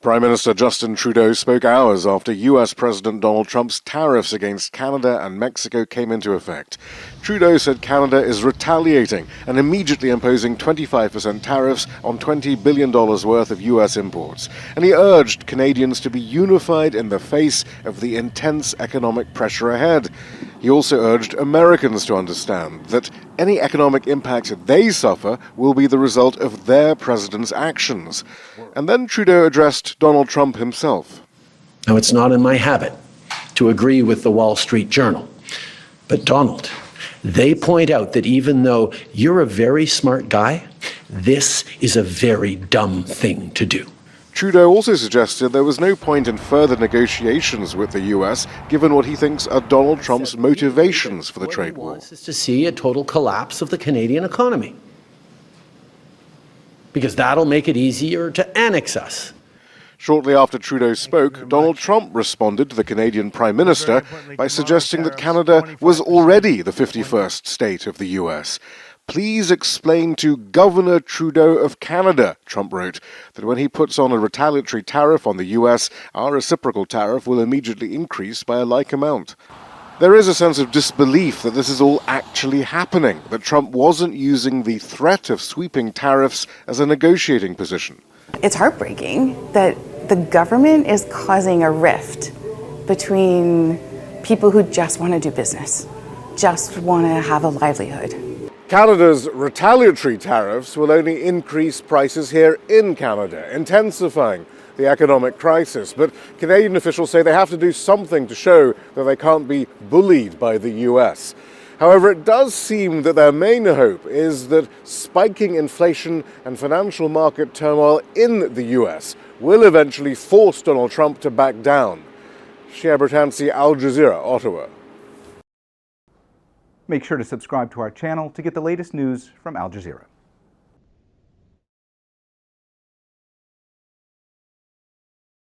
Prime Minister Justin Trudeau spoke hours after U.S. President Donald Trump's tariffs against Canada and Mexico came into effect. Trudeau said Canada is retaliating and immediately imposing 25% tariffs on $20 billion worth of U.S. imports. And he urged Canadians to be unified in the face of the intense economic pressure ahead. He also urged Americans to understand that any economic impact they suffer will be the result of their president's actions. And then Trudeau addressed Donald Trump himself. Now, it's not in my habit to agree with the Wall Street Journal, but Donald, they point out that even though you're a very smart guy, this is a very dumb thing to do. Trudeau also suggested there was no point in further negotiations with the U.S., given what he thinks are Donald Trump's motivations for the trade war. What he wants is to see a total collapse of the Canadian economy, because that'll make it easier to annex us. Shortly after Trudeau spoke, Donald Trump responded to the Canadian Prime Minister by suggesting that Canada was already the 51st state of the U.S. "Please explain to Governor Trudeau of Canada," Trump wrote, "that when he puts on a retaliatory tariff on the U.S., our reciprocal tariff will immediately increase by a like amount." There is a sense of disbelief that this is all actually happening, that Trump wasn't using the threat of sweeping tariffs as a negotiating position. It's heartbreaking that the government is causing a rift between people who just want to do business, just want to have a livelihood. Canada's retaliatory tariffs will only increase prices here in Canada, intensifying the economic crisis. But Canadian officials say they have to do something to show that they can't be bullied by the US. However, it does seem that their main hope is that spiking inflation and financial market turmoil in the US will eventually force Donald Trump to back down. Shihab, Rattansi, Al Jazeera, Ottawa. Make sure to subscribe to our channel to get the latest news from Al Jazeera.